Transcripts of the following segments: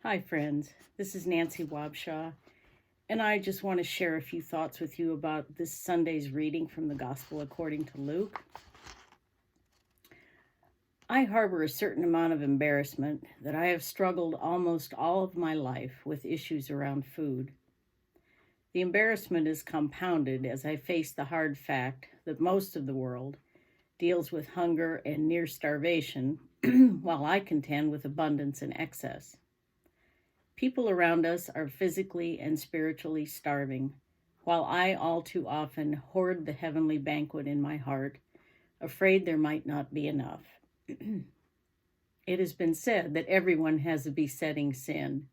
Hi, friends. This is Nancy Wabshaw, and I just want to share a few thoughts with you about this Sunday's reading from the Gospel according to Luke. I harbor a certain amount of embarrassment that I have struggled almost all of my life with issues around food. The embarrassment is compounded as I face the hard fact that most of the world deals with hunger and near starvation, while I contend with abundance and excess. People around us are physically and spiritually starving, while I all too often hoard the heavenly banquet in my heart, afraid there might not be enough. It has been said that everyone has a besetting sin.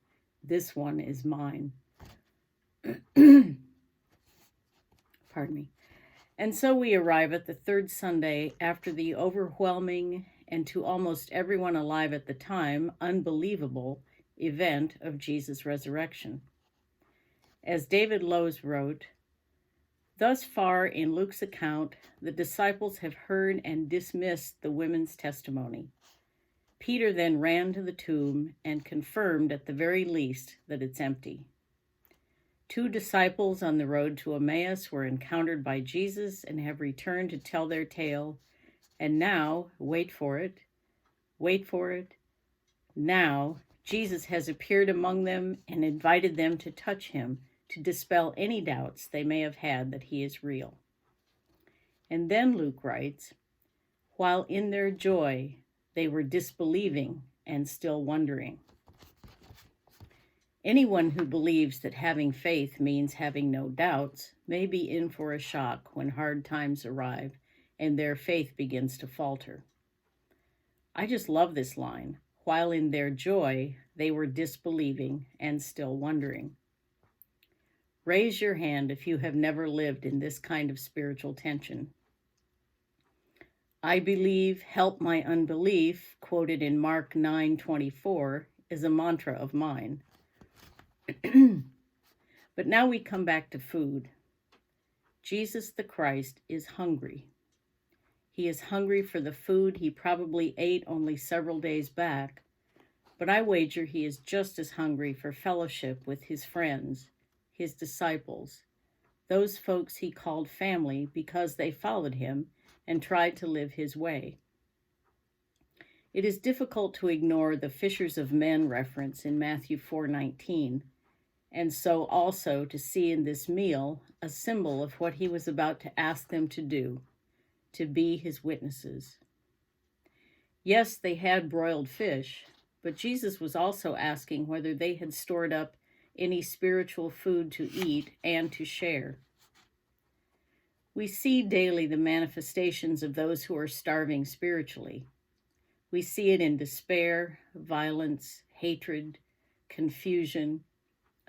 This one is mine. Pardon me. And so we arrive at the third Sunday after the overwhelming and to almost everyone alive at the time, unbelievable event of Jesus' resurrection. As David Lowes wrote, "Thus far in Luke's account, the disciples have heard and dismissed the women's testimony. Peter then ran to the tomb and confirmed at the very least that it's empty. 2 disciples on the road to Emmaus were encountered by Jesus and have returned to tell their tale, and now, wait for it, now Jesus has appeared among them and invited them to touch him to dispel any doubts they may have had that he is real." And then Luke writes, "While in their joy, they were disbelieving and still wondering." Anyone who believes that having faith means having no doubts may be in for a shock when hard times arrive and their faith begins to falter. I just love this line. While in their joy, they were disbelieving and still wondering. Raise your hand if you have never lived in this kind of spiritual tension. "I believe, help my unbelief," quoted in Mark 9:24, is a mantra of mine. But now we come back to food. Jesus the Christ is hungry. He is hungry for the food he probably ate only several days back, but I wager he is just as hungry for fellowship with his friends, his disciples, those folks he called family because they followed him and tried to live his way. It is difficult to ignore the fishers of men reference in Matthew 4:19, and so also to see in this meal a symbol of what he was about to ask them to do, to be his witnesses. Yes, they had broiled fish, but Jesus was also asking whether they had stored up any spiritual food to eat and to share. We see daily the manifestations of those who are starving spiritually. We see it in despair, violence, hatred, confusion,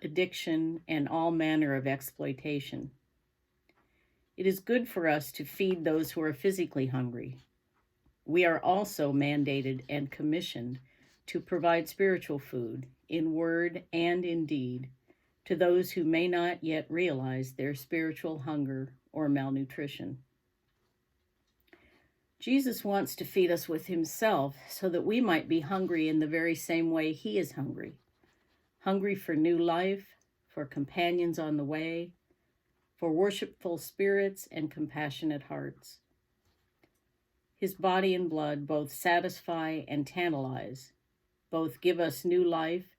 addiction, and all manner of exploitation. It is good for us to feed those who are physically hungry. We are also mandated and commissioned to provide spiritual food, in word and in deed, to those who may not yet realize their spiritual hunger or malnutrition. Jesus wants to feed us with himself so that we might be hungry in the very same way he is hungry. Hungry for new life, for companions on the way, for worshipful spirits and compassionate hearts. His body and blood both satisfy and tantalize, both give us new life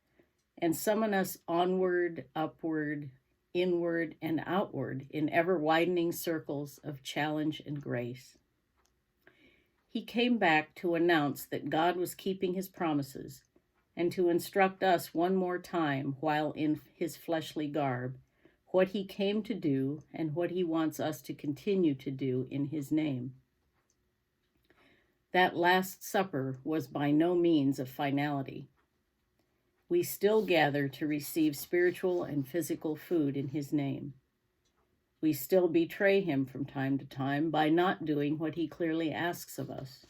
and summon us onward, upward, inward, and outward in ever-widening circles of challenge and grace. He came back to announce that God was keeping his promises and to instruct us one more time while in his fleshly garb what he came to do and what he wants us to continue to do in his name. That Last Supper was by no means a finality. We still gather to receive spiritual and physical food in his name. We still betray him from time to time by not doing what he clearly asks of us.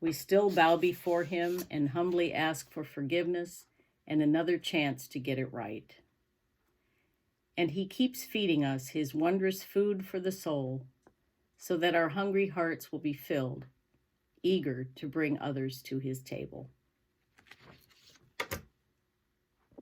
We still bow before him and humbly ask for forgiveness and another chance to get it right. And he keeps feeding us his wondrous food for the soul, so that our hungry hearts will be filled, eager to bring others to his table.